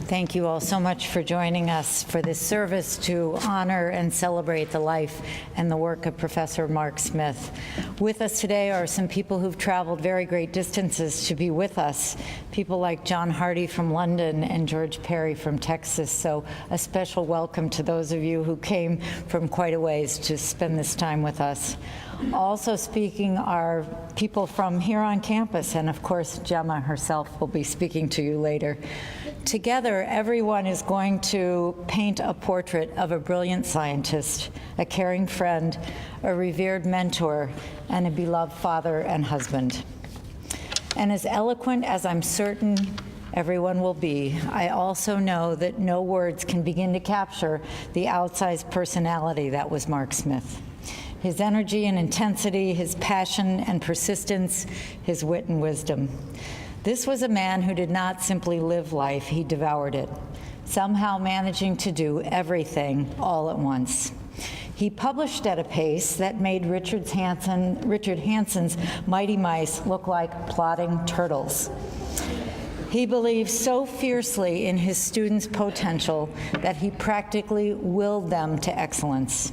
Thank you all so much for joining us for this service to honor and celebrate the life and the work of Professor Mark Smith. With us today are some people who've traveled very great distances to be with us, people like John Hardy from London and George Perry from Texas. So a special welcome to those of you who came from quite a ways to spend this time with us. Also speaking are people from here on campus, and of course Gemma herself will be speaking to you later. Together, everyone is going to paint a portrait of a brilliant scientist, a caring friend, a revered mentor, and a beloved father and husband. And as eloquent as I'm certain everyone will be, I also know that no words can begin to capture the outsized personality that was Mark Smith. His energy and intensity, his passion and persistence, his wit and wisdom. This was a man who did not simply live life, he devoured it, somehow managing to do everything all at once. He published at a pace that made Richard Hanson's Mighty Mice look like plodding turtles. He believed so fiercely in his students' potential that he practically willed them to excellence.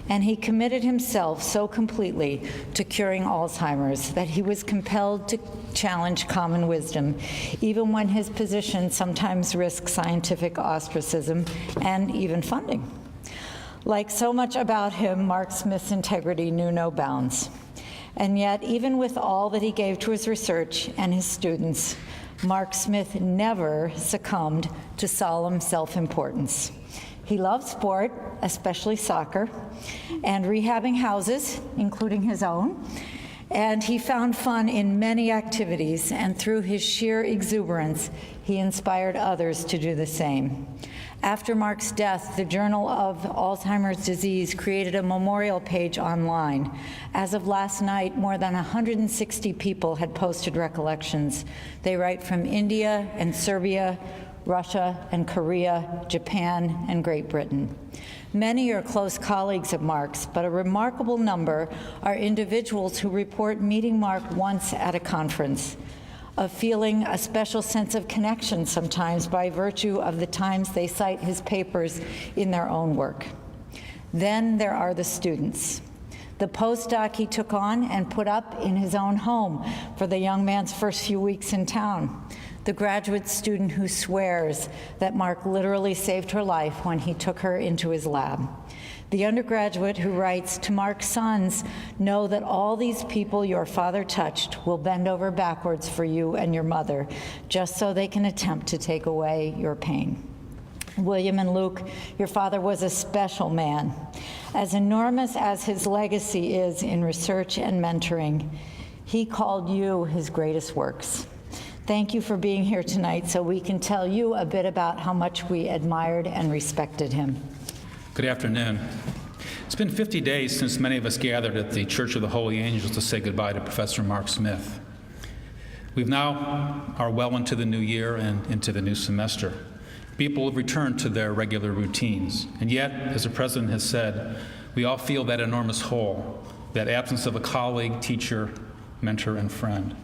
And he committed himself so completely to curing Alzheimer's that he was compelled to challenge common wisdom, even when his position sometimes risked scientific ostracism and even funding. Like so much about him, Mark Smith's integrity knew no bounds. And yet, even with all that he gave to his research and his students, Mark Smith never succumbed to solemn self-importance. He loved sport, especially soccer, and rehabbing houses, including his own, and he found fun in many activities, and through his sheer exuberance, he inspired others to do the same. After Mark's death, the Journal of Alzheimer's Disease created a memorial page online. As of last night, more than 160 people had posted recollections. They write from India and Serbia, Russia and Korea, Japan, and Great Britain. Many are close colleagues of Mark's, but a remarkable number are individuals who report meeting Mark once at a conference, of feeling a special sense of connection sometimes by virtue of the times they cite his papers in their own work. Then there are the students. The postdoc he took on and put up in his own home for the young man's first few weeks in town. The graduate student who swears that Mark literally saved her life when he took her into his lab. The undergraduate who writes, to Mark's sons, know that all these people your father touched will bend over backwards for you and your mother, just so they can attempt to take away your pain. William and Luke, your father was a special man. As enormous as his legacy is in research and mentoring, he called you his greatest works. Thank you for being here tonight so we can tell you a bit about how much we admired and respected him. Good afternoon. It's been 50 days since many of us gathered at the Church of the Holy Angels to say goodbye to Professor Mark Smith. We now are well into the new year and into the new semester. People have returned to their regular routines. And yet, as the President has said, we all feel that enormous hole, that absence of a colleague, teacher, mentor, and friend.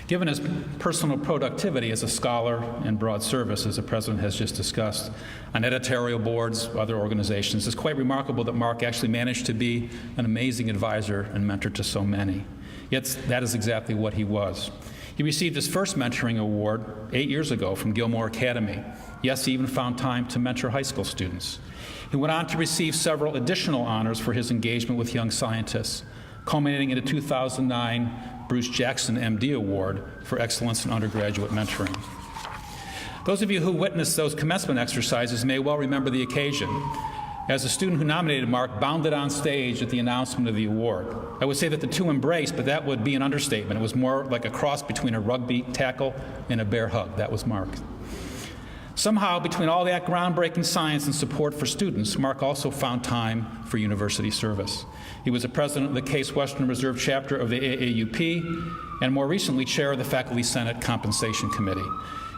Given his personal productivity as a scholar and broad service, as the President has just discussed, on editorial boards, other organizations, it's quite remarkable that Mark actually managed to be an amazing advisor and mentor to so many. Yet that is exactly what he was. He received his first mentoring award 8 years ago from Gilmore Academy. Yes, he even found time to mentor high school students. He went on to receive several additional honors for his engagement with young scientists, culminating in a 2009 Bruce Jackson MD Award for excellence in undergraduate mentoring. Those of you who witnessed those commencement exercises may well remember the occasion, as the student who nominated Mark bounded on stage at the announcement of the award. I would say that the two embraced, but that would be an understatement. It was more like a cross between a rugby tackle and a bear hug. That was Mark. Somehow, between all that groundbreaking science and support for students, Mark also found time for university service. He was the president of the Case Western Reserve chapter of the AAUP, and more recently, chair of the Faculty Senate Compensation Committee.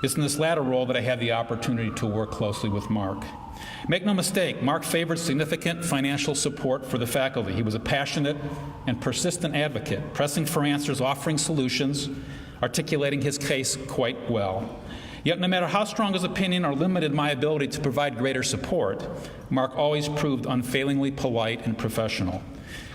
It's in this latter role that I had the opportunity to work closely with Mark. Make no mistake, Mark favored significant financial support for the faculty. He was a passionate and persistent advocate, pressing for answers, offering solutions, articulating his case quite well. Yet no matter how strong his opinion or limited my ability to provide greater support, Mark always proved unfailingly polite and professional.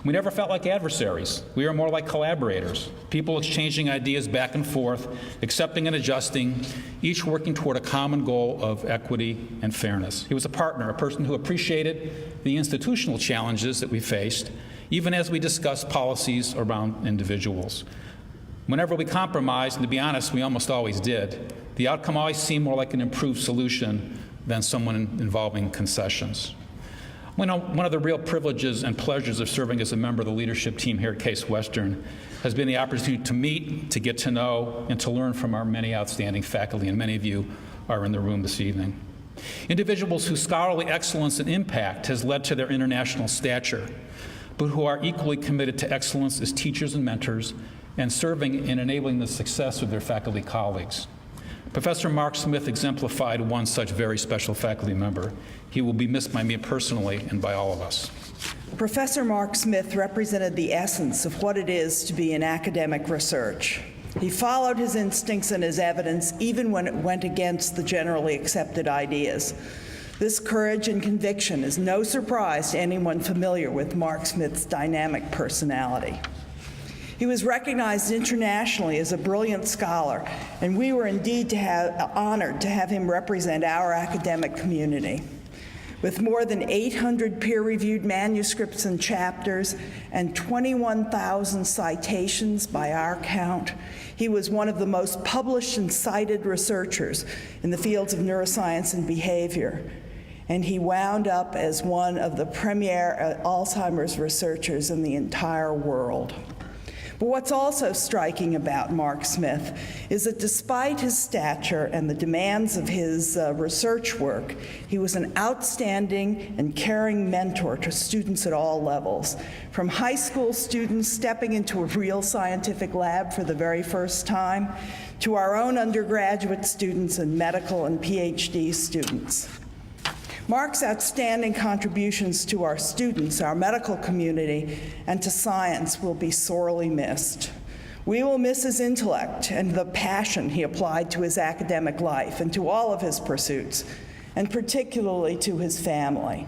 We never felt like adversaries. We were more like collaborators, people exchanging ideas back and forth, accepting and adjusting, each working toward a common goal of equity and fairness. He was a partner, a person who appreciated the institutional challenges that we faced, even as we discussed policies around individuals. Whenever we compromised, and to be honest, we almost always did, the outcome always seemed more like an improved solution than someone involving concessions. One of the real privileges and pleasures of serving as a member of the leadership team here at Case Western has been the opportunity to meet, to get to know, and to learn from our many outstanding faculty, and many of you are in the room this evening. Individuals whose scholarly excellence and impact has led to their international stature, but who are equally committed to excellence as teachers and mentors and serving and enabling the success of their faculty colleagues. Professor Mark Smith exemplified one such very special faculty member. He will be missed by me personally and by all of us. Professor Mark Smith represented the essence of what it is to be in academic research. He followed his instincts and his evidence even when it went against the generally accepted ideas. This courage and conviction is no surprise to anyone familiar with Mark Smith's dynamic personality. He was recognized internationally as a brilliant scholar, and we were indeed honored to have him represent our academic community. With more than 800 peer-reviewed manuscripts and chapters and 21,000 citations by our count, he was one of the most published and cited researchers in the fields of neuroscience and behavior, and he wound up as one of the premier Alzheimer's researchers in the entire world. But what's also striking about Mark Smith is that despite his stature and the demands of his research work, he was an outstanding and caring mentor to students at all levels, from high school students stepping into a real scientific lab for the very first time, to our own undergraduate students and medical and PhD students. Mark's outstanding contributions to our students, our medical community, and to science will be sorely missed. We will miss his intellect and the passion he applied to his academic life and to all of his pursuits, and particularly to his family.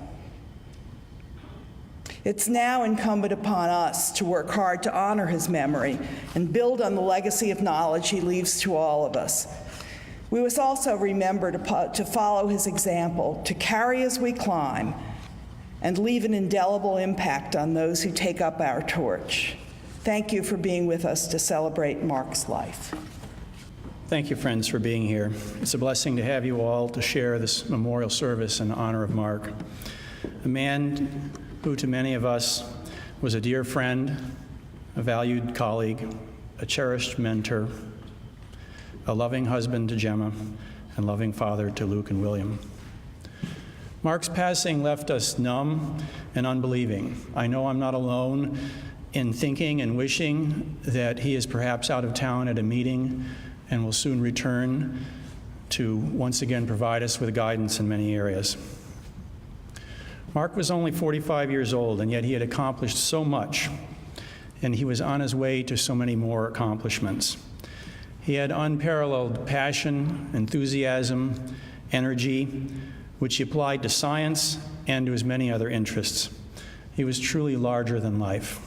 It's now incumbent upon us to work hard to honor his memory and build on the legacy of knowledge he leaves to all of us. We must also remember to follow his example, to carry as we climb, and leave an indelible impact on those who take up our torch. Thank you for being with us to celebrate Mark's life. Thank you, friends, for being here. It's a blessing to have you all to share this memorial service in honor of Mark, a man who to many of us was a dear friend, a valued colleague, a cherished mentor, a loving husband to Gemma, and loving father to Luke and William. Mark's passing left us numb and unbelieving. I know I'm not alone in thinking and wishing that he is perhaps out of town at a meeting and will soon return to once again provide us with guidance in many areas. Mark was only 45 years old, and yet he had accomplished so much, and he was on his way to so many more accomplishments. He had unparalleled passion, enthusiasm, energy, which he applied to science and to his many other interests. He was truly larger than life.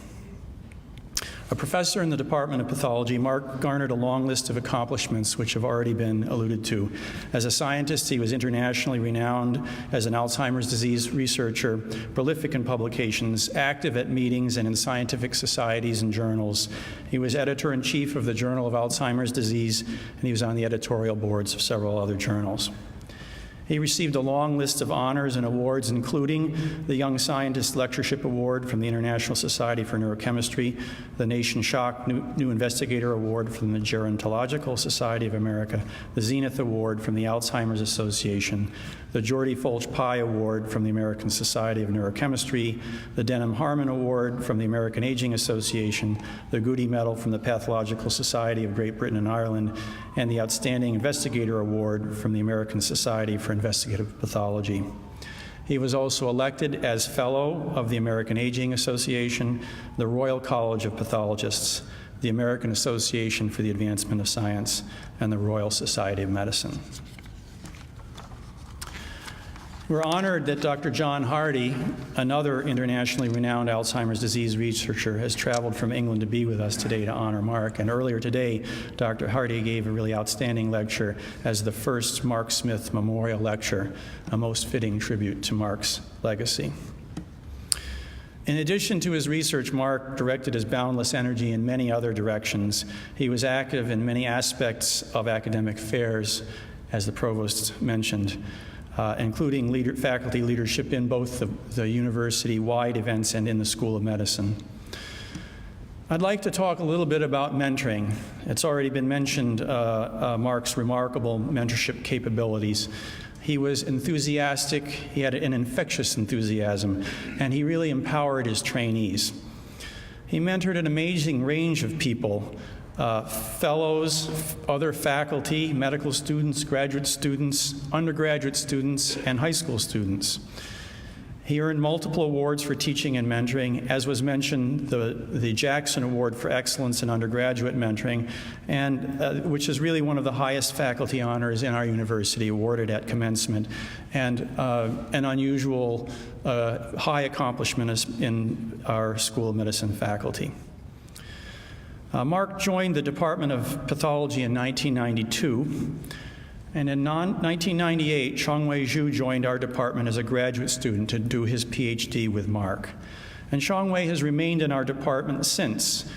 A professor in the Department of Pathology, Mark garnered a long list of accomplishments which have already been alluded to. As a scientist, he was internationally renowned as an Alzheimer's disease researcher, prolific in publications, active at meetings and in scientific societies and journals. He was editor-in-chief of the Journal of Alzheimer's Disease, and he was on the editorial boards of several other journals. He received a long list of honors and awards, including the Young Scientist Lectureship Award from the International Society for Neurochemistry, the Nation Shock New Investigator Award from the Gerontological Society of America, the Zenith Award from the Alzheimer's Association, the Geordie Fulch Pye Award from the American Society of Neurochemistry, the Denham-Harman Award from the American Aging Association, the Goody Medal from the Pathological Society of Great Britain and Ireland, and the Outstanding Investigator Award from the American Society for Investigative Pathology. He was also elected as Fellow of the American Aging Association, the Royal College of Pathologists, the American Association for the Advancement of Science, and the Royal Society of Medicine. We're honored that Dr. John Hardy, another internationally renowned Alzheimer's disease researcher, has traveled from England to be with us today to honor Mark. And earlier today, Dr. Hardy gave a really outstanding lecture as the first Mark Smith Memorial Lecture, a most fitting tribute to Mark's legacy. In addition to his research, Mark directed his boundless energy in many other directions. He was active in many aspects of academic affairs, as the provost mentioned, including faculty leadership in both the university-wide events and in the School of Medicine. I'd like to talk a little bit about mentoring. It's already been mentioned, Mark's remarkable mentorship capabilities. He was enthusiastic, he had an infectious enthusiasm, and he really empowered his trainees. He mentored an amazing range of people, fellows, other faculty, medical students, graduate students, undergraduate students, and high school students. He earned multiple awards for teaching and mentoring, as was mentioned, the Jackson Award for Excellence in Undergraduate Mentoring, and which is really one of the highest faculty honors in our university, awarded at commencement, and an unusual high accomplishment in our School of Medicine faculty. Mark joined the Department of Pathology in 1992, and in 1998, Chongwei Zhu joined our department as a graduate student to do his PhD with Mark. And Chongwei has remained in our department since,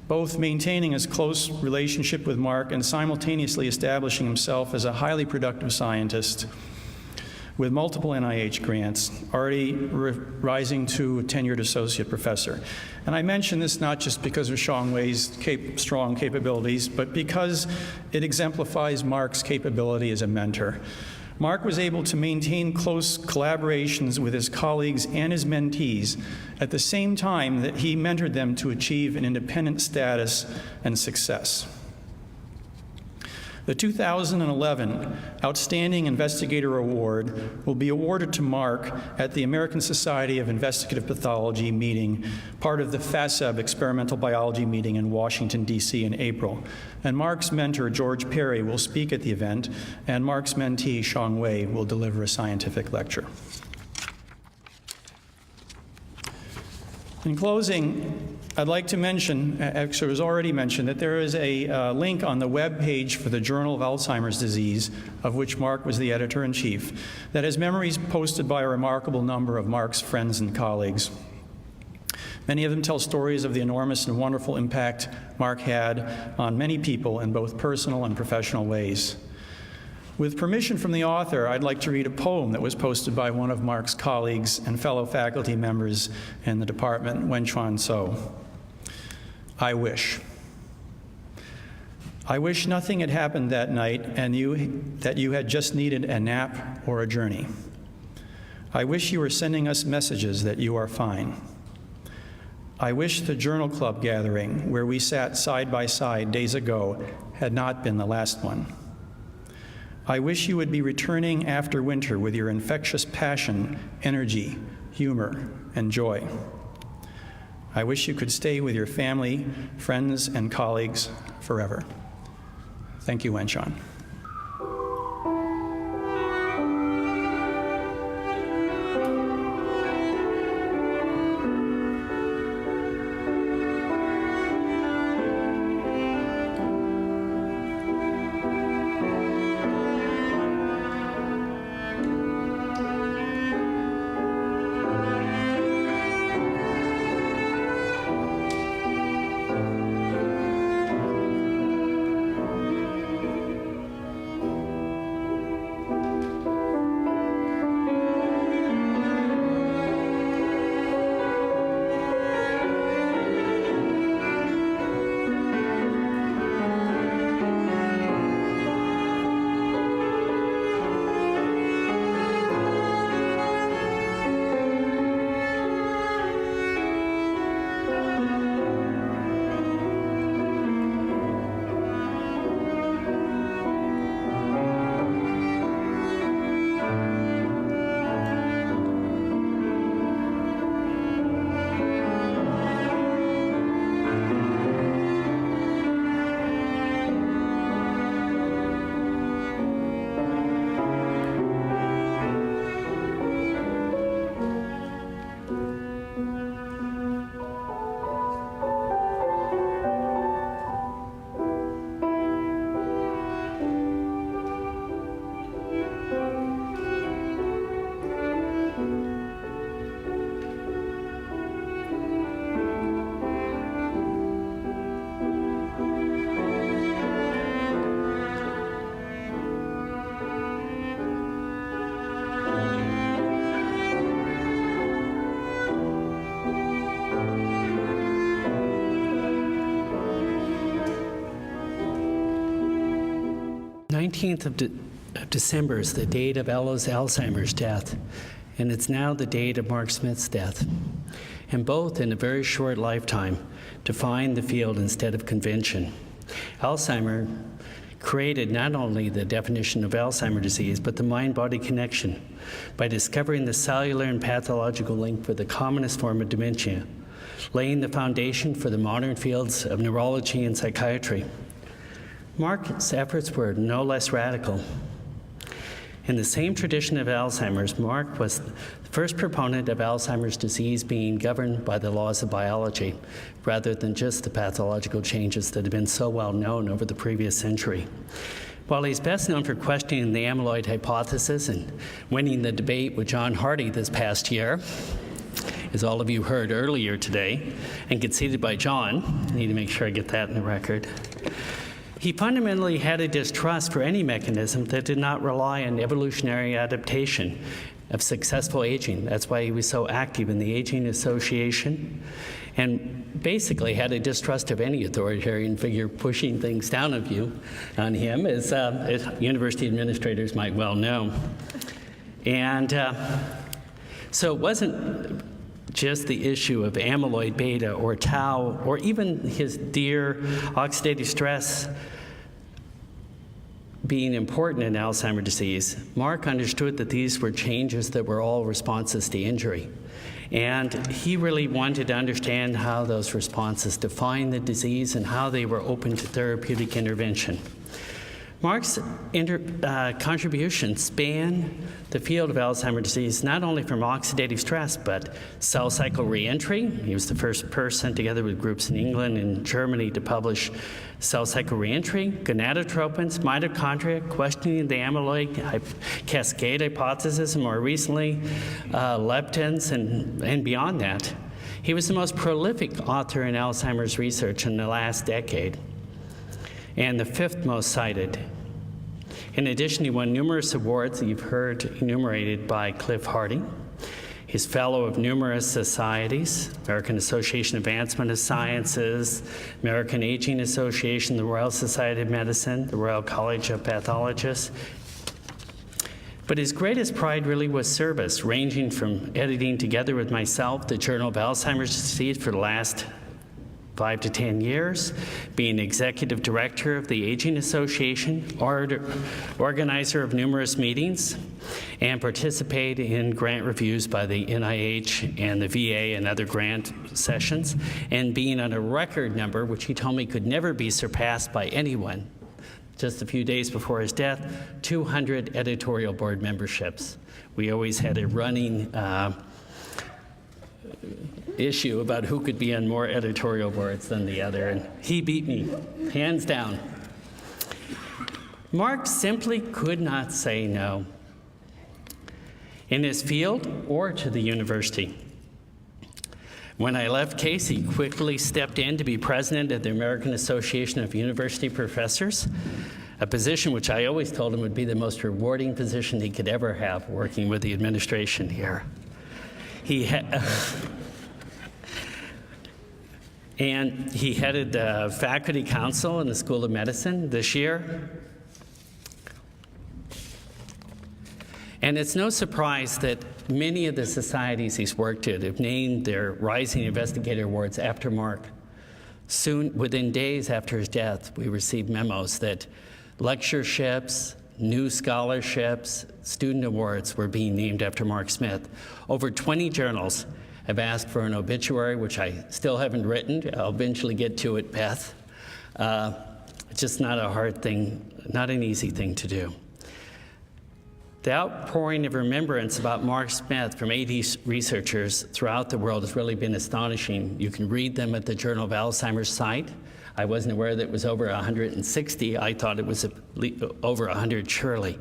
both maintaining his close relationship with Mark and simultaneously establishing himself as a highly productive scientist with multiple NIH grants, already rising to a tenured associate professor. And I mention this not just because of Chongwei's strong capabilities, but because it exemplifies Mark's capability as a mentor. Mark was able to maintain close collaborations with his colleagues and his mentees at the same time that he mentored them to achieve an independent status and success. The 2011 Outstanding Investigator Award will be awarded to Mark at the American Society of Investigative Pathology meeting, part of the FASEB Experimental Biology meeting in Washington, D.C. in April. And Mark's mentor, George Perry, will speak at the event, and Mark's mentee, Chongwei, will deliver a scientific lecture. In closing, I'd like to mention, actually it was already mentioned, that there is a link on the web page for the Journal of Alzheimer's Disease, of which Mark was the editor-in-chief, that has memories posted by a remarkable number of Mark's friends and colleagues. Many of them tell stories of the enormous and wonderful impact Mark had on many people in both personal and professional ways. With permission from the author, I'd like to read a poem that was posted by one of Mark's colleagues and fellow faculty members in the department, Wenchuan So. I wish. I wish nothing had happened that night and that you had just needed a nap or a journey. I wish you were sending us messages that you are fine. I wish the Journal Club gathering, where we sat side by side days ago, had not been the last one. I wish you would be returning after winter with your infectious passion, energy, humor, and joy. I wish you could stay with your family, friends, and colleagues forever. Thank you, Wenchuan. 19th of December is the date of Ella's Alzheimer's death, and it's now the date of Mark Smith's death. And both, in a very short lifetime, defined the field instead of convention. Alzheimer created not only the definition of Alzheimer's disease, but the mind-body connection by discovering the cellular and pathological link for the commonest form of dementia, laying the foundation for the modern fields of neurology and psychiatry. Mark's efforts were no less radical. In the same tradition of Alzheimer's, Mark was the first proponent of Alzheimer's disease being governed by the laws of biology, rather than just the pathological changes that have been so well known over the previous century. While he's best known for questioning the amyloid hypothesis and winning the debate with John Hardy this past year, as all of you heard earlier today, and conceded by John, I need to make sure I get that in the record, he fundamentally had a distrust for any mechanism that did not rely on evolutionary adaptation of successful aging. That's why he was so active in the Aging Association, and basically had a distrust of any authoritarian figure pushing things down on him, as university administrators might well know. And so it wasn't just the issue of amyloid beta or tau, or even his dear oxidative stress being important in Alzheimer's disease. Mark understood that these were changes that were all responses to injury. And he really wanted to understand how those responses define the disease and how they were open to therapeutic intervention. Mark's contributions span the field of Alzheimer's disease, not only from oxidative stress, but cell cycle reentry. He was the first person, together with groups in England and Germany, to publish cell cycle reentry, gonadotropins, mitochondria, questioning the amyloid cascade hypothesis, and more recently, leptins, and beyond that. He was the most prolific author in Alzheimer's research in the last decade, and the fifth most cited. In addition, he won numerous awards that you've heard enumerated by Cliff Hardy. He's fellow of numerous societies: American Association of Advancement of Sciences, American Aging Association, the Royal Society of Medicine, the Royal College of Pathologists. But his greatest pride really was service, ranging from editing together with myself the Journal of Alzheimer's Disease for the last 5 to 10 years, being executive director of the Aging Association, organizer of numerous meetings, and participate in grant reviews by the NIH and the VA and other grant sessions, and being on a record number, which he told me could never be surpassed by anyone, just a few days before his death, 200 editorial board memberships. We always had a running issue about who could be on more editorial boards than the other, and he beat me, hands down. Mark simply could not say no in his field or to the university. When I left Case, he quickly stepped in to be president of the American Association of University Professors, a position which I always told him would be the most rewarding position he could ever have, working with the administration here. And he headed the faculty council in the School of Medicine this year. And it's no surprise that many of the societies he's worked at have named their Rising Investigator Awards after Mark. Soon, within days after his death, we received memos that lectureships, new scholarships, student awards were being named after Mark Smith. Over 20 journals have asked for an obituary, which I still haven't written. I'll eventually get to it, Beth. It's just not a hard thing, not an easy thing to do. The outpouring of remembrance about Mark Smith from 80 researchers throughout the world has really been astonishing. You can read them at the Journal of Alzheimer's site. I wasn't aware that it was over 160. I thought it was over 100, surely.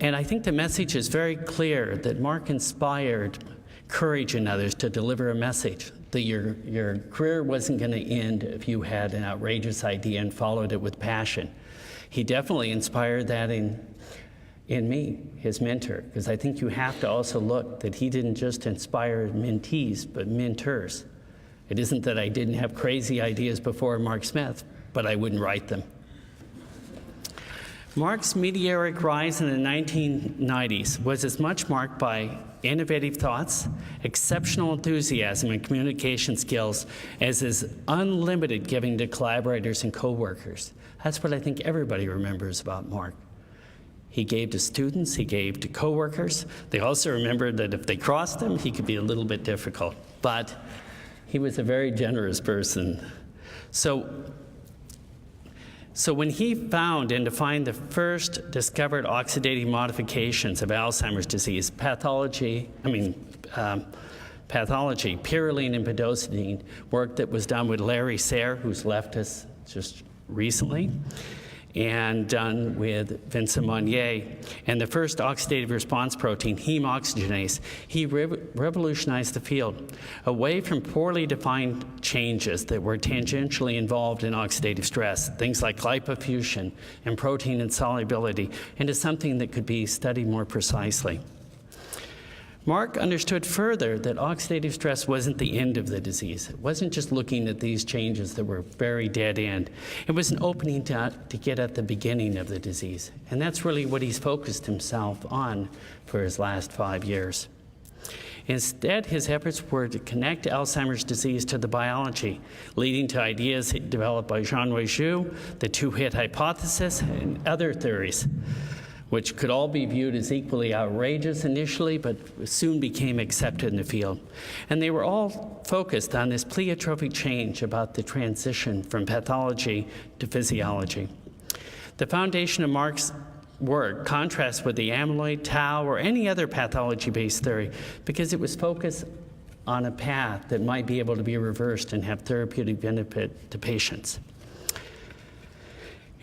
And I think the message is very clear that Mark inspired courage in others to deliver a message, that your career wasn't going to end if you had an outrageous idea and followed it with passion. He definitely inspired that in me, his mentor, because I think you have to also look that he didn't just inspire mentees, but mentors. It isn't that I didn't have crazy ideas before Mark Smith, but I wouldn't write them. Mark's meteoric rise in the 1990s was as much marked by innovative thoughts, exceptional enthusiasm, and communication skills as his unlimited giving to collaborators and coworkers. That's what I think everybody remembers about Mark. He gave to students, he gave to coworkers. They also remembered that if they crossed him, he could be a little bit difficult. But he was a very generous person. So when he found and defined the first discovered oxidative modifications of Alzheimer's disease, pathology, pyrroline and pedosidine, work that was done with Larry Sayre, who's left us just recently, and done with Vincent Monnier, and the first oxidative response protein, heme oxygenase, he revolutionized the field away from poorly defined changes that were tangentially involved in oxidative stress, things like lipofuscin and protein insolubility, into something that could be studied more precisely. Mark understood further that oxidative stress wasn't the end of the disease. It wasn't just looking at these changes that were very dead end. It was an opening to get at the beginning of the disease. And that's really what he's focused himself on for his last 5 years. Instead, his efforts were to connect Alzheimer's disease to the biology, leading to ideas developed by Jean-Louis Joux, the two-hit hypothesis, and other theories, which could all be viewed as equally outrageous initially, but soon became accepted in the field. And they were all focused on this pleiotropic change about the transition from pathology to physiology. The foundation of Mark's work contrasts with the amyloid, tau, or any other pathology-based theory because it was focused on a path that might be able to be reversed and have therapeutic benefit to patients.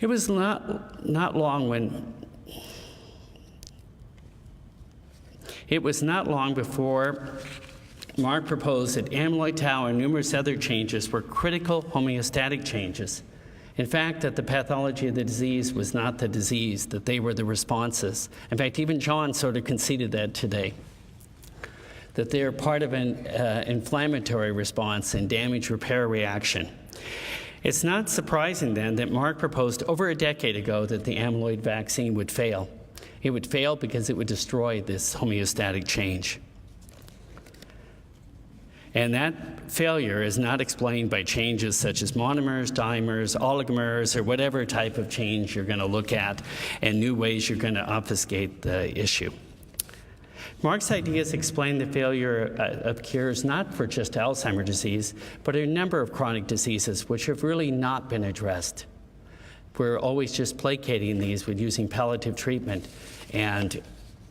It was not long before Mark proposed that amyloid, tau, and numerous other changes were critical homeostatic changes. In fact, that the pathology of the disease was not the disease, that they were the responses. In fact, even John sort of conceded that today, that they are part of an inflammatory response and damage repair reaction. It's not surprising then that Mark proposed over a decade ago that the amyloid vaccine would fail. It would fail because it would destroy this homeostatic change. And that failure is not explained by changes such as monomers, dimers, oligomers, or whatever type of change you're going to look at, and new ways you're going to obfuscate the issue. Mark's ideas explain the failure of cures not for just Alzheimer's disease, but a number of chronic diseases which have really not been addressed. We're always just placating these with using palliative treatment and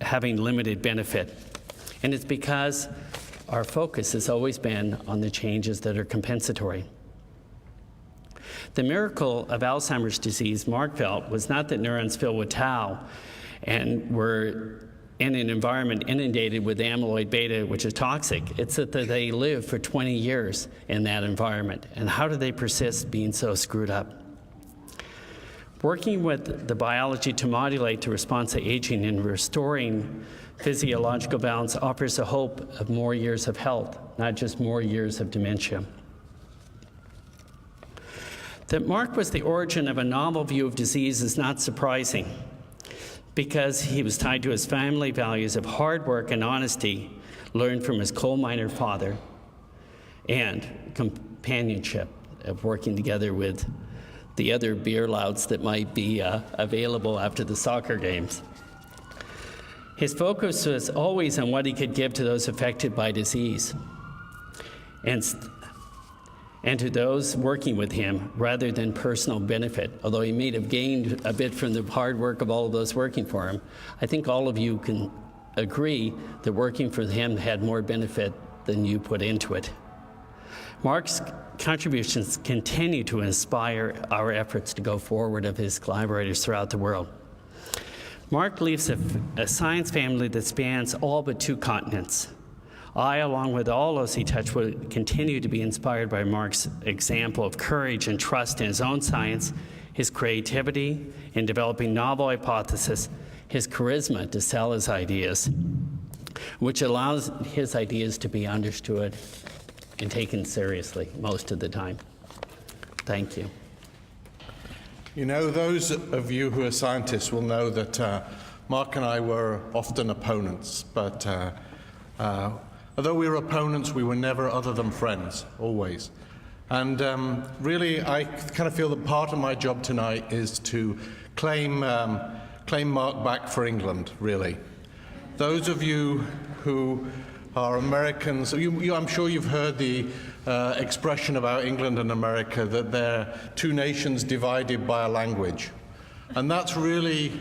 having limited benefit. And it's because our focus has always been on the changes that are compensatory. The miracle of Alzheimer's disease, Mark felt, was not that neurons filled with tau and were in an environment inundated with amyloid beta, which is toxic. It's that they live for 20 years in that environment. And how do they persist being so screwed up? Working with the biology to modulate the response to aging and restoring physiological balance offers a hope of more years of health, not just more years of dementia. That Mark was the origin of a novel view of disease is not surprising because he was tied to his family values of hard work and honesty learned from his coal miner father and companionship of working together with the other beer louts that might be available after the soccer games. His focus was always on what he could give to those affected by disease and to those working with him rather than personal benefit. Although he may have gained a bit from the hard work of all of those working for him, I think all of you can agree that working for him had more benefit than you put into it. Mark's contributions continue to inspire our efforts to go forward of his collaborators throughout the world. Mark leaves a science family that spans all but 2 continents. I, along with all those he touched, will continue to be inspired by Mark's example of courage and trust in his own science, his creativity in developing novel hypotheses, his charisma to sell his ideas, which allows his ideas to be understood and taken seriously most of the time. Thank you. You know, those of you who are scientists will know that Mark and I were often opponents, but although we were opponents, we were never other than friends, always. And really, I kind of feel that part of my job tonight is to claim Mark back for England, really. Those of you who are Americans, I'm sure you've heard the expression about England and America, that they're two nations divided by a language. And that's really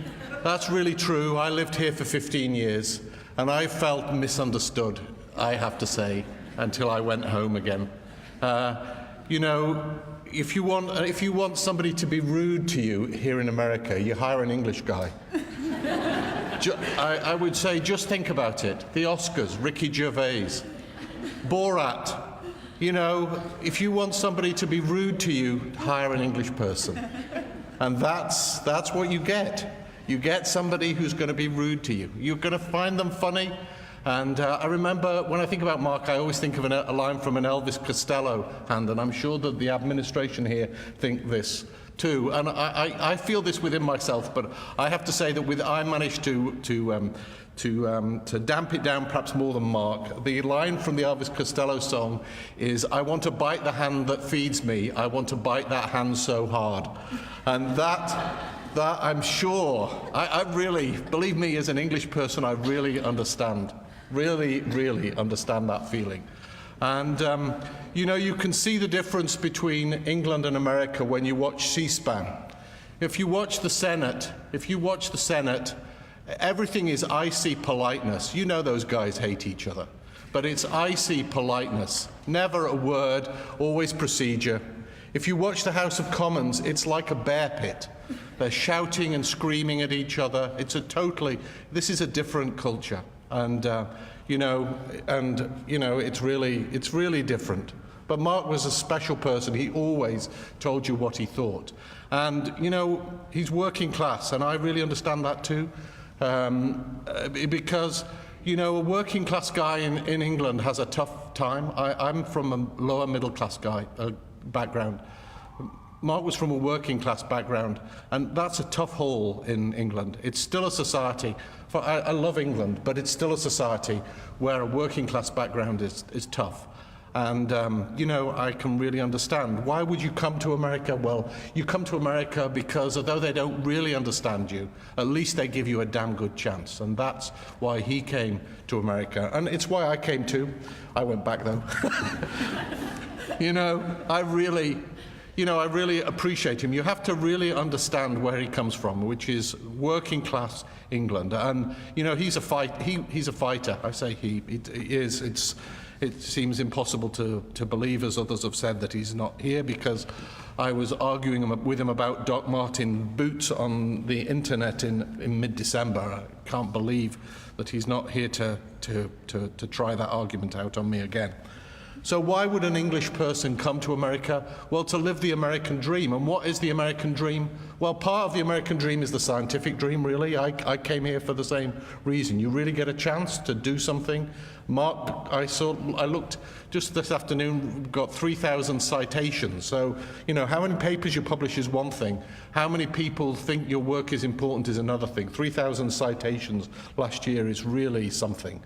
true. I lived here for 15 years, and I felt misunderstood, I have to say, until I went home again. You know, if you want somebody to be rude to you here in America, you hire an English guy. I would say, just think about it. The Oscars, Ricky Gervais, Borat. You know, if you want somebody to be rude to you, hire an English person. And that's what you get. You get somebody who's going to be rude to you. You're going to find them funny. And I remember, when I think about Mark, I always think of a line from an Elvis Costello hand, and I'm sure that the administration here think this too. And I feel this within myself, but I have to say that I managed to damp it down perhaps more than Mark. The line from the Elvis Costello song is, "I want to bite the hand that feeds me, I want to bite that hand so hard." And that I'm sure, I really, believe me, as an English person, I really understand. Really understand that feeling. And, you know, you can see the difference between England and America when you watch C-SPAN. If you watch the Senate, everything is icy politeness. You know those guys hate each other. But it's icy politeness. Never a word, always procedure. If you watch the House of Commons, it's like a bear pit. They're shouting and screaming at each other. This is a different culture. And, it's really different. But Mark was a special person. He always told you what he thought. And, you know, he's working class, and I really understand that too. Because, you know, a working class guy in England has a tough time. I'm from a lower middle class background. Mark was from a working class background, and that's a tough haul in England. It's still a society, I love England, but it's still a society where a working class background is tough. And, you know, I can really understand. Why would you come to America? Well, you come to America because although they don't really understand you, at least they give you a damn good chance. And that's why he came to America. And it's why I came too. I went back though. I really appreciate him. You have to really understand where he comes from, which is working class England. And, you know, he's a fighter. I say he is. It seems impossible to believe, as others have said, that he's not here, because I was arguing with him about Doc Martin boots on the internet in mid-December. I can't believe that he's not here to try that argument out on me again. So why would an English person come to America? Well, to live the American dream. And what is the American dream? Well, part of the American dream is the scientific dream, really. I came here for the same reason. You really get a chance to do something. Mark, I looked just this afternoon, got 3,000 citations. So, you know, how many papers you publish is one thing. How many people think your work is important is another thing. 3,000 citations last year is really something.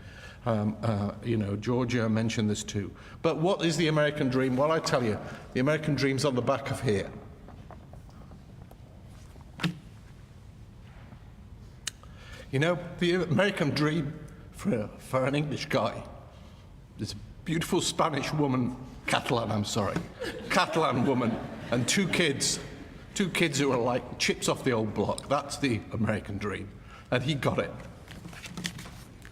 Georgia mentioned this too. But what is the American dream? Well, I tell you, the American dream's on the back of here. You know, the American dream for an English guy is a beautiful Spanish woman, Catalan woman, and two kids who are like chips off the old block. That's the American dream, and he got it.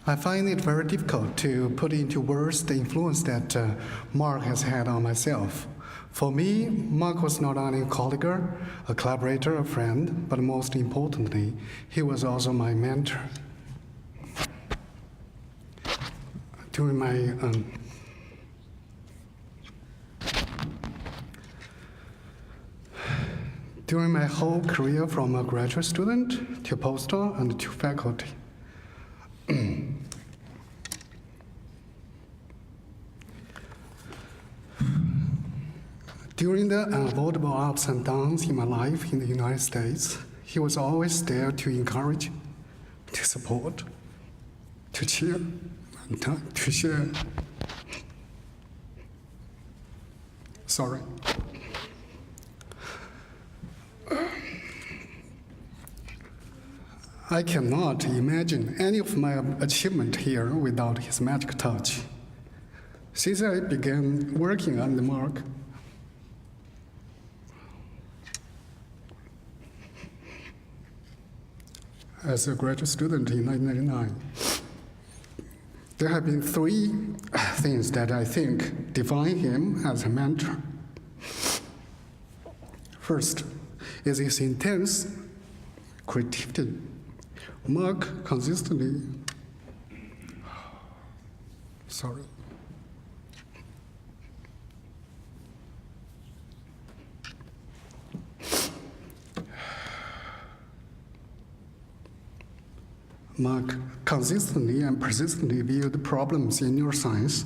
I find it very difficult to put into words the influence that Mark has had on myself. For me, Mark was not only a colleague, a collaborator, a friend, but most importantly, he was also my mentor. During my whole career, from a graduate student to postdoc and to faculty, During the unavoidable ups and downs in my life in the United States, he was always there to encourage, to support, to cheer, and to share. Sorry. I cannot imagine any of my achievement here without his magic touch. Since I began working under Mark, as a graduate student in 1999, there have been three things that I think define him as a mentor. First is his intense creativity. Mark consistently, sorry. Mark consistently and persistently viewed problems in neuroscience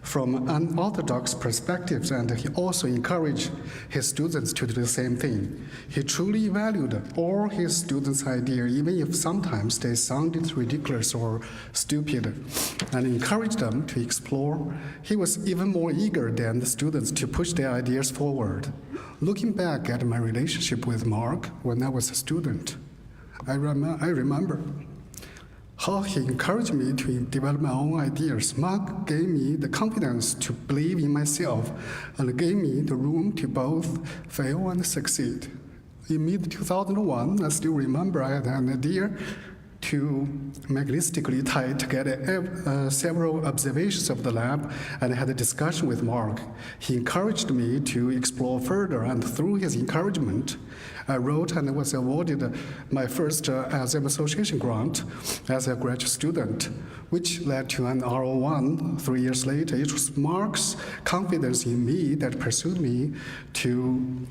from unorthodox perspectives, and he also encouraged his students to do the same thing. He truly valued all his students' ideas, even if sometimes they sounded ridiculous or stupid, and encouraged them to explore. He was even more eager than the students to push their ideas forward. Looking back at my relationship with Mark when I was a student, I remember how he encouraged me to develop my own ideas. Mark gave me the confidence to believe in myself and gave me the room to both fail and succeed. In mid-2001, I still remember I had an idea to magnetically tie together several observations of the lab and had a discussion with Mark. He encouraged me to explore further, and through his encouragement, I wrote and was awarded my first ASM Association grant as a graduate student, which led to an R01 3 years later. It was Mark's confidence in me that pushed me to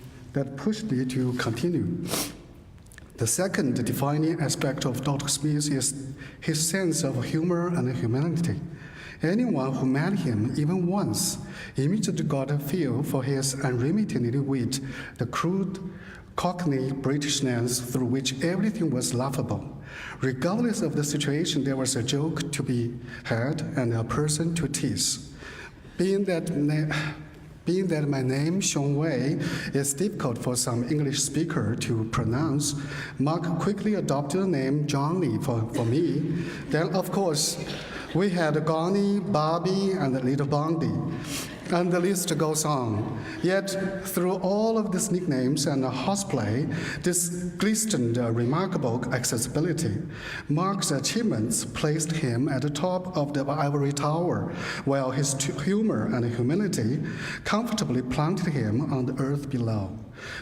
continue. The second defining aspect of Dr. Smith is his sense of humor and humanity. Anyone who met him even once immediately got a feel for his unremitting wit, the crude Cockney Britishness through which everything was laughable. Regardless of the situation, there was a joke to be had and a person to tease. Being that my name, Sean Wei, is difficult for some English speaker to pronounce, Mark quickly adopted the name Johnny for me. Then, of course, we had Goni, Bobby, and Little Bondi, and the list goes on. Yet, through all of these nicknames and horseplay, this glistened remarkable accessibility. Mark's achievements placed him at the top of the ivory tower, while his humor and humility comfortably planted him on the earth below.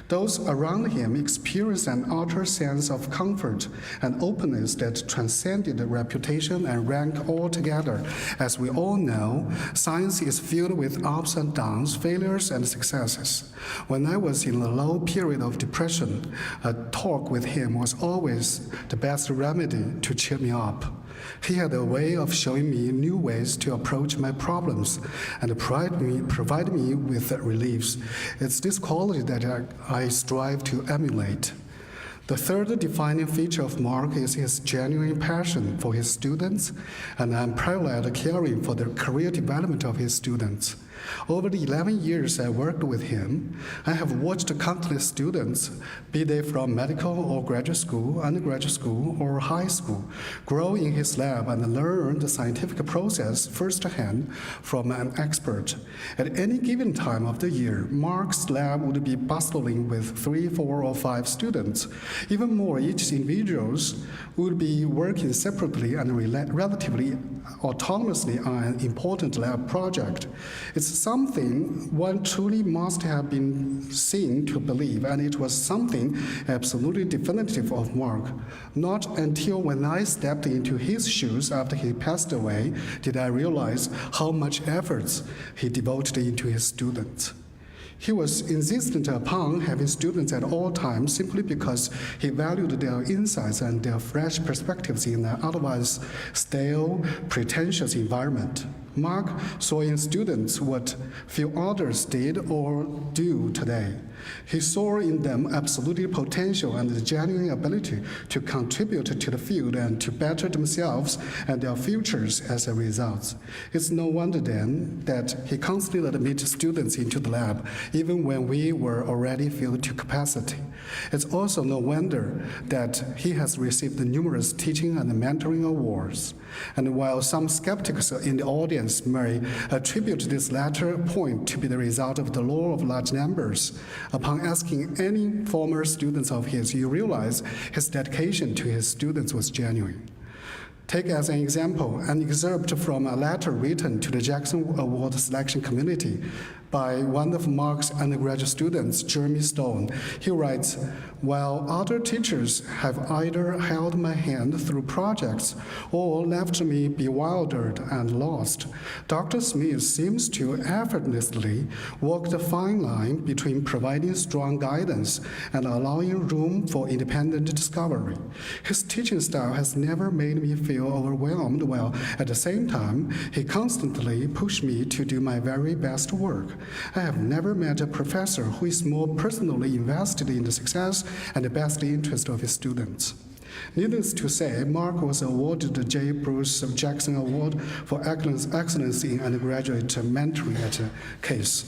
Those around him experienced an utter sense of comfort and openness that transcended reputation and rank altogether. As we all know, science is filled with ups and downs, failures and successes. When I was in a low period of depression, a talk with him was always the best remedy to cheer me up. He had a way of showing me new ways to approach my problems and provide me with reliefs. It's this quality that I strive to emulate. The third defining feature of Mark is his genuine passion for his students and unparalleled caring for the career development of his students. Over the 11 years I worked with him, I have watched countless students, be they from medical or graduate school, undergraduate school, or high school, grow in his lab and learn the scientific process firsthand from an expert. At any given time of the year, Mark's lab would be bustling with 3, 4, or 5 students. Even more, each individual would be working separately and relatively autonomously on an important lab project. It's something one truly must have been seen to believe, and it was something absolutely definitive of Mark. Not until when I stepped into his shoes after he passed away did I realize how much efforts he devoted into his students. He was insistent upon having students at all times simply because he valued their insights and their fresh perspectives in an otherwise stale, pretentious environment. Mark saw in students what few others did or do today. He saw in them absolute potential and the genuine ability to contribute to the field and to better themselves and their futures as a result. It's no wonder then that he constantly admitted students into the lab, even when we were already filled to capacity. It's also no wonder that he has received numerous teaching and mentoring awards. And while some skeptics in the audience may attribute this latter point to be the result of the law of large numbers, upon asking any former students of his, you realize his dedication to his students was genuine. Take as an example an excerpt from a letter written to the Jackson Award Selection Committee by one of Mark's undergraduate students, Jeremy Stone. He writes, "While other teachers have either held my hand through projects or left me bewildered and lost, Dr. Smith seems to effortlessly walk the fine line between providing strong guidance and allowing room for independent discovery. His teaching style has never made me feel overwhelmed, while at the same time, he constantly pushed me to do my very best work. I have never met a professor who is more personally invested in the success and the best interest of his students." Needless to say, Mark was awarded the J. Bruce Jackson Award for Excellence in Undergraduate Mentoring at Case.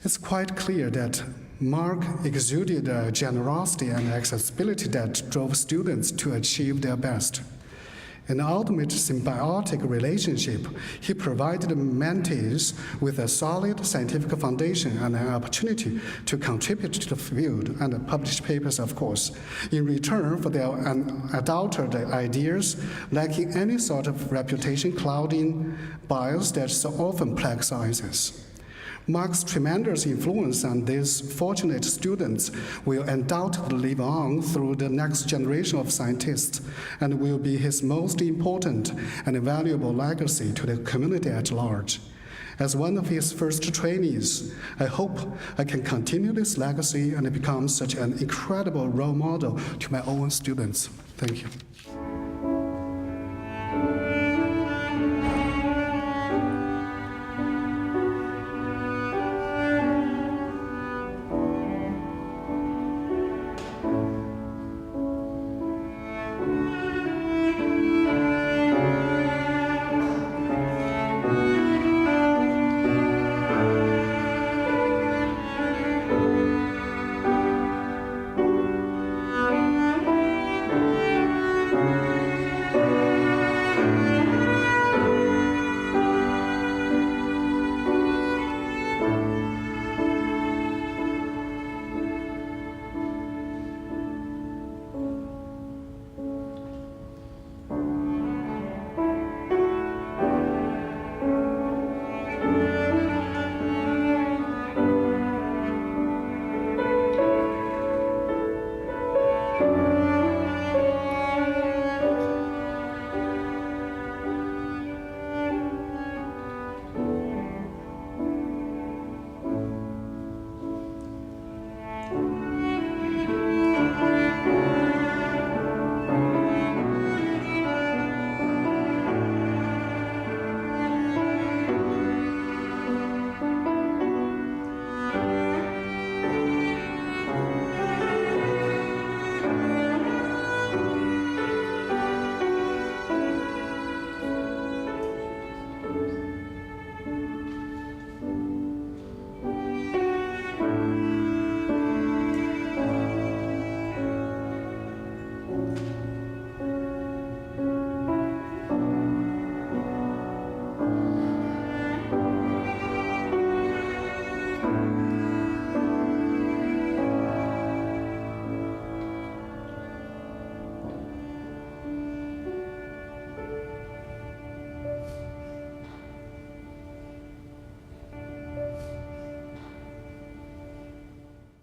It's quite clear that Mark exuded a generosity and accessibility that drove students to achieve their best. In an ultimate symbiotic relationship, he provided mentees with a solid scientific foundation and an opportunity to contribute to the field and publish papers, of course, in return for their unadulterated ideas, lacking any sort of reputation clouding bias that so often plagues sciences. Mark's tremendous influence on these fortunate students will undoubtedly live on through the next generation of scientists and will be his most important and valuable legacy to the community at large. As one of his first trainees, I hope I can continue this legacy and become such an incredible role model to my own students. Thank you.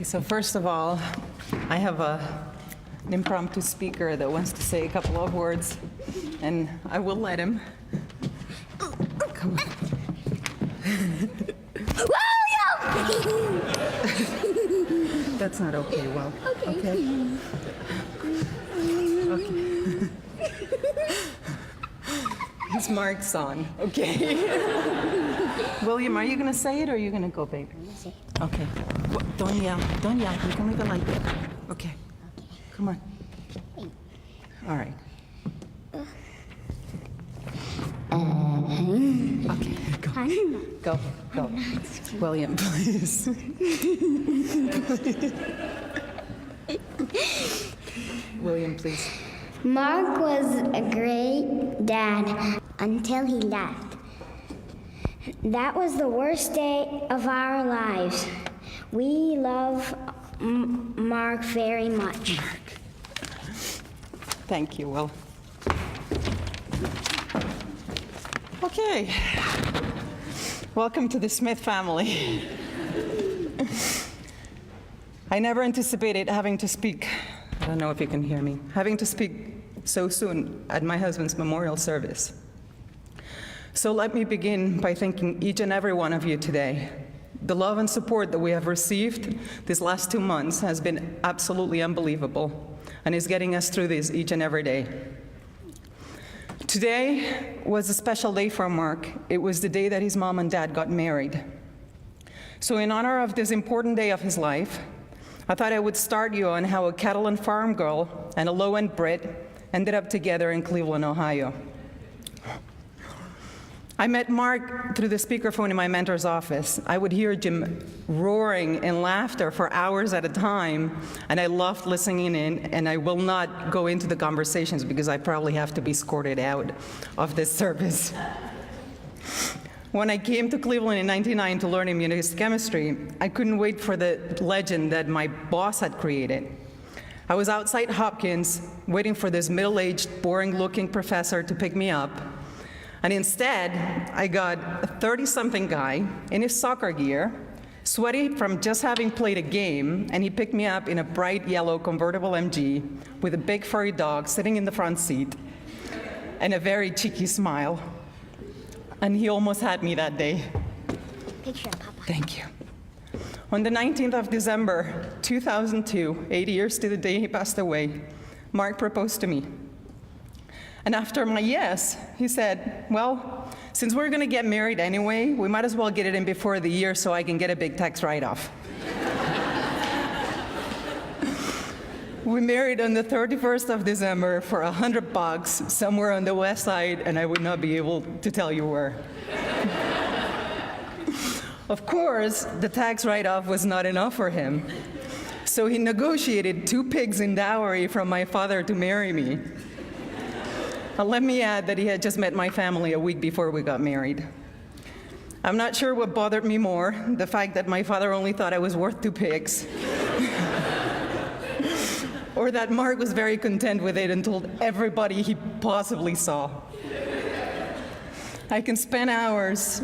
So first of all, I have an impromptu speaker that wants to say a couple of words, and I will let him. Come on. That's not okay, well, okay? Okay. It's Mark's son, okay? William, are you going to say it or are you going to go, baby? Okay. Don't yell. Don't yell. You can leave it like that. Okay. Come on. All right. Okay, go. Go. William, please. William, please. Mark was a great dad until he left. That was the worst day of our lives. We love Mark very much. Thank you, Will. Okay. Welcome to the Smith family. I never anticipated having to speak, I don't know if you can hear me, having to speak so soon at my husband's memorial service. So let me begin by thanking each and every one of you today. The love and support that we have received these last 2 months has been absolutely unbelievable and is getting us through this each and every day. Today was a special day for Mark. It was the day that his mom and dad got married. So in honor of this important day of his life, I thought I would start you on how a Catalan farm girl and a low-end Brit ended up together in Cleveland, Ohio. I met Mark through the speakerphone in my mentor's office. I would hear Jim roaring in laughter for hours at a time, and I loved listening in, and I will not go into the conversations because I probably have to be escorted out of this service. When I came to Cleveland in 1999 to learn immunochemistry, I couldn't wait for the legend that my boss had created. I was outside Hopkins waiting for this middle-aged, boring-looking professor to pick me up. And instead, I got a 30-something guy in his soccer gear, sweaty from just having played a game, and he picked me up in a bright yellow convertible MG with a big furry dog sitting in the front seat and a very cheeky smile. And he almost had me that day. Picture of Papa. Thank you. On the 19th of December, 2002, 80 years to the day he passed away, Mark proposed to me. And after my yes, he said, well, since we're going to get married anyway, we might as well get it in before the year so I can get a big tax write-off. We married on the 31st of December for $100 somewhere on the west side, and I would not be able to tell you where. Of course, the tax write-off was not enough for him. So he negotiated 2 pigs in dowry from my father to marry me. And let me add that he had just met my family a week before we got married. I'm not sure what bothered me more, the fact that my father only thought I was worth 2 pigs, or that Mark was very content with it and told everybody he possibly saw. I can spend hours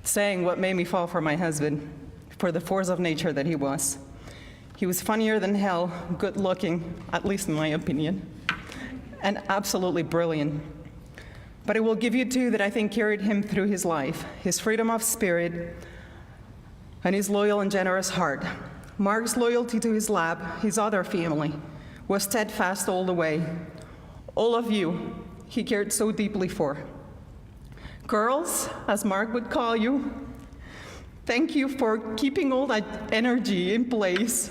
saying what made me fall for my husband, for the force of nature that he was. He was funnier than hell, good looking, at least in my opinion, and absolutely brilliant. But I will give you 2 that I think carried him through his life: his freedom of spirit and his loyal and generous heart. Mark's loyalty to his lab, his other family, was steadfast all the way. All of you, he cared so deeply for. Girls, as Mark would call you, thank you for keeping all that energy in place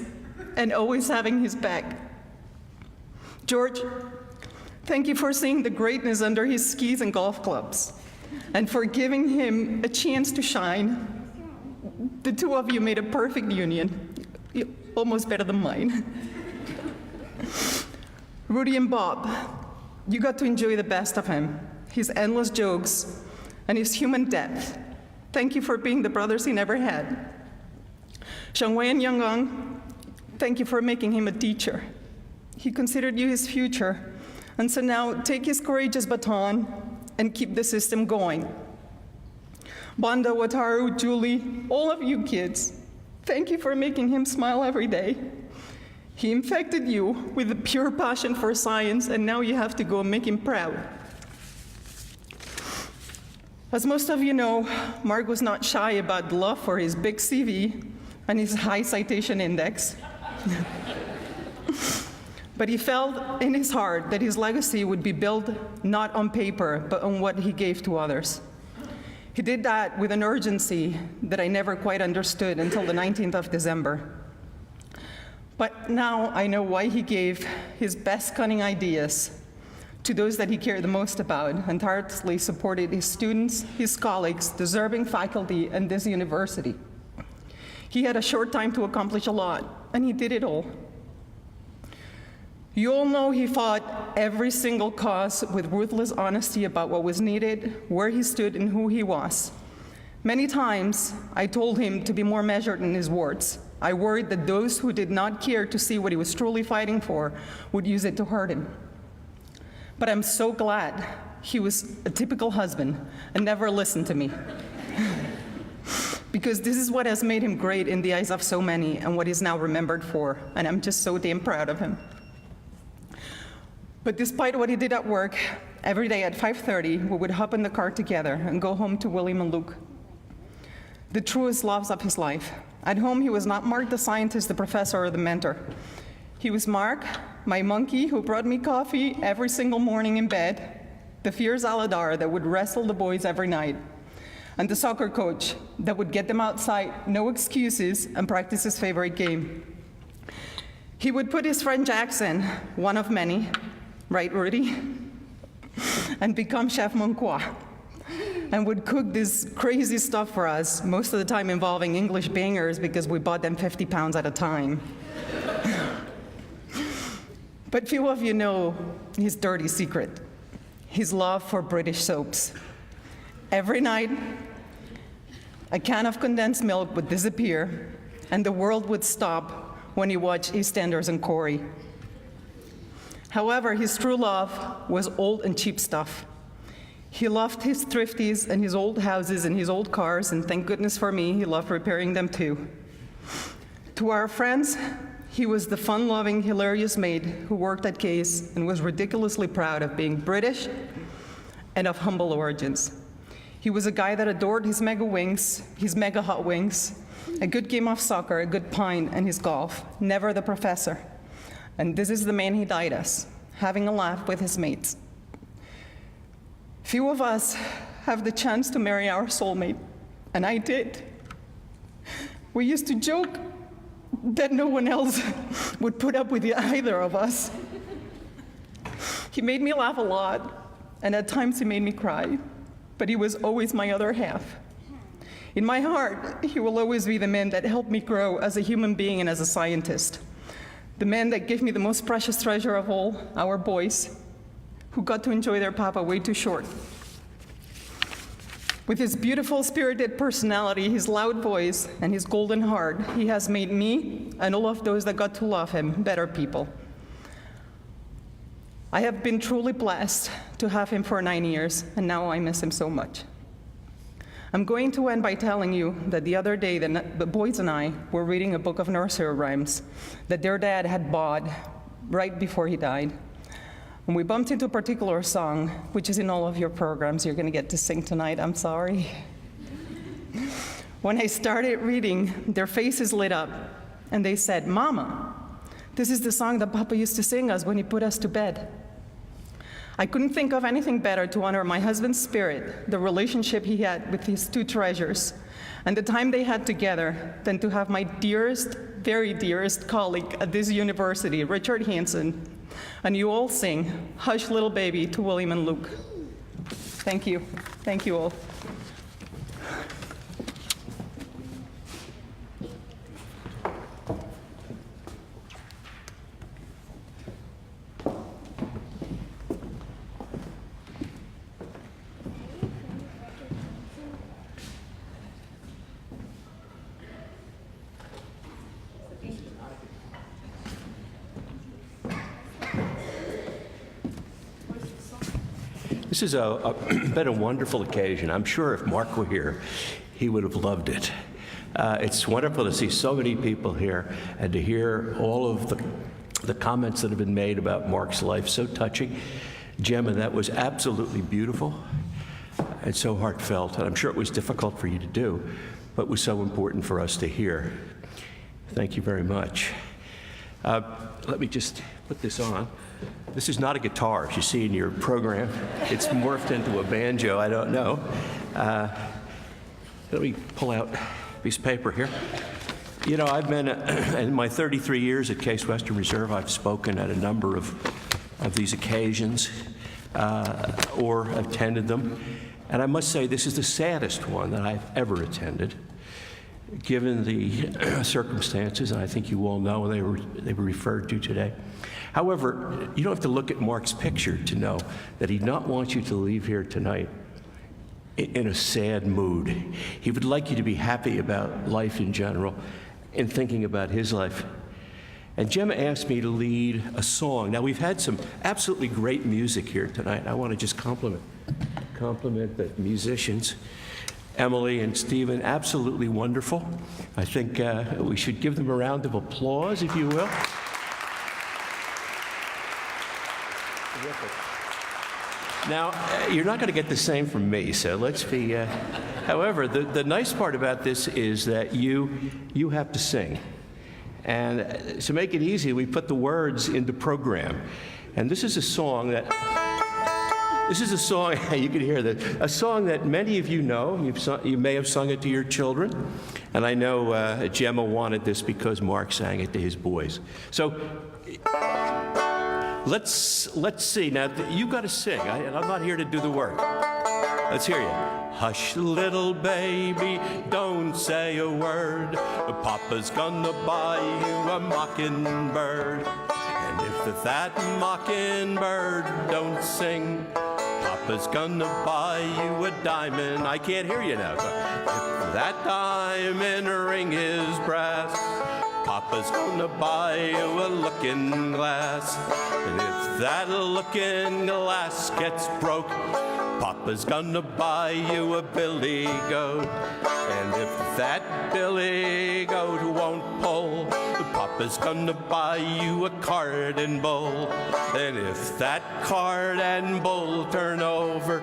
and always having his back. George, thank you for seeing the greatness under his skis and golf clubs and for giving him a chance to shine. The 2 of you made a perfect union, almost better than mine. Rudy and Bob, you got to enjoy the best of him, his endless jokes and his human depth. Thank you for being the brothers he never had. Xiangwei and Yangang, thank you for making him a teacher. He considered you his future, and so now take his courageous baton and keep the system going. Banda, Wataru, Julie, all of you kids, thank you for making him smile every day. He infected you with a pure passion for science, and now you have to go and make him proud. As most of you know, Mark was not shy about the love for his big CV and his high citation index. But he felt in his heart that his legacy would be built not on paper, but on what he gave to others. He did that with an urgency that I never quite understood until the 19th of December. But now I know why he gave his best cunning ideas to those that he cared the most about, and tirelessly supported his students, his colleagues, deserving faculty, and this university. He had a short time to accomplish a lot, and he did it all. You all know he fought every single cause with ruthless honesty about what was needed, where he stood, and who he was. Many times, I told him to be more measured in his words. I worried that those who did not care to see what he was truly fighting for would use it to hurt him. But I'm so glad he was a typical husband and never listened to me. Because this is what has made him great in the eyes of so many and what he's now remembered for, and I'm just so damn proud of him. But despite what he did at work, every day at 5:30, we would hop in the car together and go home to William and Luke, the truest loves of his life. At home, he was not Mark the scientist, the professor, or the mentor. He was Mark, my monkey, who brought me coffee every single morning in bed, the fierce Aladar that would wrestle the boys every night, and the soccer coach that would get them outside, no excuses, and practice his favorite game. He would put his French accent, one of many, right, Rudy? And become Chef Moncois, and would cook this crazy stuff for us, most of the time involving English bangers because we bought them 50 pounds at a time. But few of you know his dirty secret, his love for British soaps. Every night, a can of condensed milk would disappear, and the world would stop when he watched EastEnders and Corey. However, his true love was old and cheap stuff. He loved his thrifties and his old houses and his old cars, and thank goodness for me, he loved repairing them too. To our friends, he was the fun-loving, hilarious maid who worked at Case and was ridiculously proud of being British and of humble origins. He was a guy that adored his mega wings, his mega hot wings, a good game of soccer, a good pint, and his golf, never the professor. And this is the man he died as, having a laugh with his mates. Few of us have the chance to marry our soulmate, and I did. We used to joke that no one else would put up with either of us. He made me laugh a lot, and at times he made me cry, but he was always my other half. In my heart, he will always be the man that helped me grow as a human being and as a scientist. The man that gave me the most precious treasure of all, our boys, who got to enjoy their papa way too short. With his beautiful, spirited personality, his loud voice, and his golden heart, he has made me, and all of those that got to love him, better people. I have been truly blessed to have him for 9 years, and now I miss him so much. I'm going to end by telling you that the other day, the boys and I were reading a book of nursery rhymes that their dad had bought right before he died. And we bumped into a particular song, which is in all of your programs. You're going to get to sing tonight, I'm sorry. When I started reading, their faces lit up, and they said, "Mama, this is the song that Papa used to sing us when he put us to bed." I couldn't think of anything better to honor my husband's spirit, the relationship he had with his two treasures, and the time they had together than to have my dearest, very dearest colleague at this university, Richard Hansen, and you all sing "Hush, Little Baby" to William and Luke. Thank you. Thank you all. This has been a wonderful occasion. I'm sure if Mark were here, he would have loved it. It's wonderful to see so many people here and to hear all of the comments that have been made about Mark's life. So touching. Gemma, that was absolutely beautiful and so heartfelt. And I'm sure it was difficult for you to do, but was so important for us to hear. Thank you very much. Let me just put this on. This is not a guitar, as you see in your program. It's morphed into a banjo, I don't know. Let me pull out a piece of paper here. You know, I've been, in my 33 years at Case Western Reserve, I've spoken at a number of these occasions or attended them. And I must say, this is the saddest one that I've ever attended, given the circumstances, and I think you all know they were referred to today. However, you don't have to look at Mark's picture to know that he did not want you to leave here tonight in a sad mood. He would like you to be happy about life in general and thinking about his life. And Gemma asked me to lead a song. Now, we've had some absolutely great music here tonight. I want to just compliment the musicians. Emily and Stephen, absolutely wonderful. I think we should give them a round of applause, if you will. Now, you're not going to get the same from me, so let's be... However, the nice part about this is that you have to sing. And to make it easy, we put the words in the program. And this is a song that... This is a song, you can hear that, a song that many of you know. You may have sung it to your children. And I know Gemma wanted this because Mark sang it to his boys. So let's see. Now, you've got to sing, and I'm not here to do the work. Let's hear you. Hush, little baby, don't say a word. Papa's gonna buy you a mockingbird. And if that mockingbird don't sing, Papa's gonna buy you a diamond. I can't hear you now. If that diamond ring is brass, Papa's gonna buy you a looking glass. And if that looking glass gets broke, Papa's gonna buy you a billy goat. And if that billy goat won't pull, Papa's gonna buy you a cart and bull. And if that cart and bull turn over,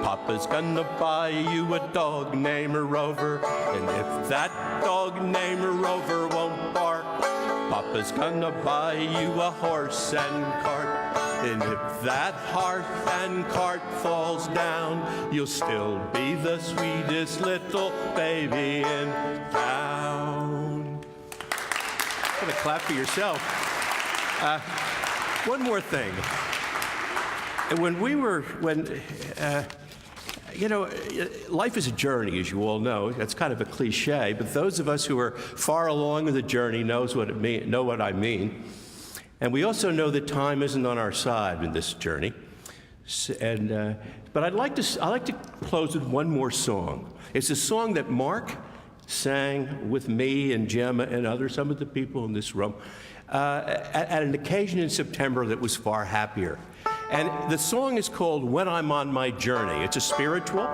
Papa's gonna buy you a dog named Rover. And if that dog named Rover won't bark, Papa's gonna buy you a horse and cart. And if that horse and cart falls down, you'll still be the sweetest little baby in town. You're gonna clap for yourself. One more thing. You know, life is a journey, as you all know. That's kind of a cliche, but those of us who are far along in the journey know what I mean. And we also know that time isn't on our side in this journey. But I'd like to close with one more song. It's a song that Mark sang with me and Gemma and some of the people in this room at an occasion in September that was far happier. And the song is called When I'm on My Journey. It's a spiritual,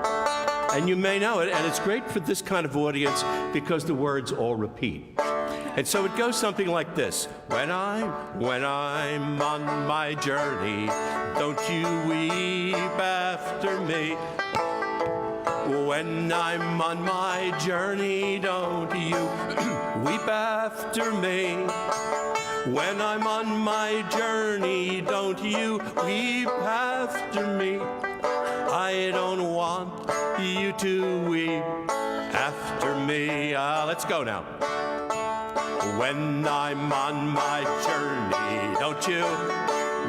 and you may know it, and it's great for this kind of audience because the words all repeat. And so it goes something like this. When I'm on my journey, don't you weep after me. When I'm on my journey, don't you weep after me. When I'm on my journey, don't you weep after me. I don't want you to weep after me. Let's go now. When I'm on my journey, don't you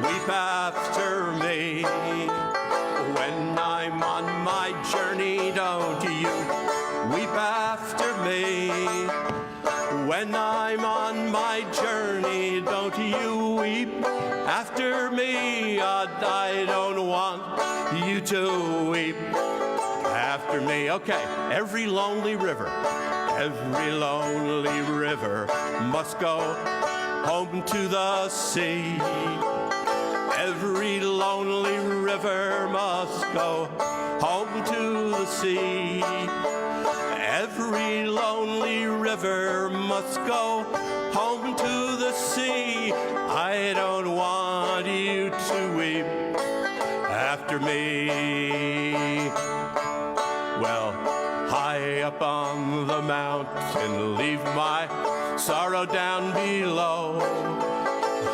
weep after me. When I'm on my journey, don't you weep after me. When I'm on my journey, don't you weep after me. I don't want you to weep after me. Okay, every lonely river must go home to the sea. Every lonely river must go home to the sea. Every lonely river must go home to the sea. I don't want you to weep after me. Well, high up on the mountain, leave my sorrow down below.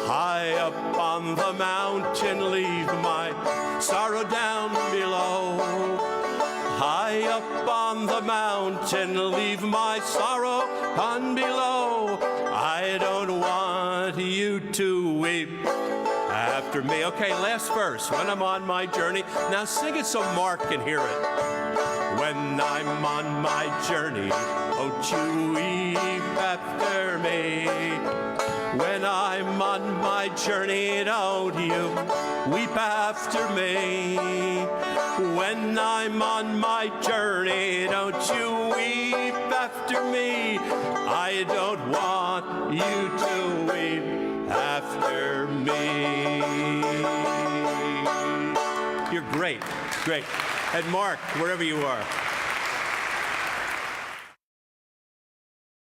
High up my sorrow down below. High up on the mountain, leave my sorrow on below. I don't want you to weep after me. Okay, last verse. When I'm on my journey. Now sing it so Mark can hear it. When I'm on my journey, don't you weep after me. When I'm on my journey, don't you weep after me. When I'm on my journey, don't you weep after me. I don't want you to weep after me. You're great, great. And Mark, wherever you are.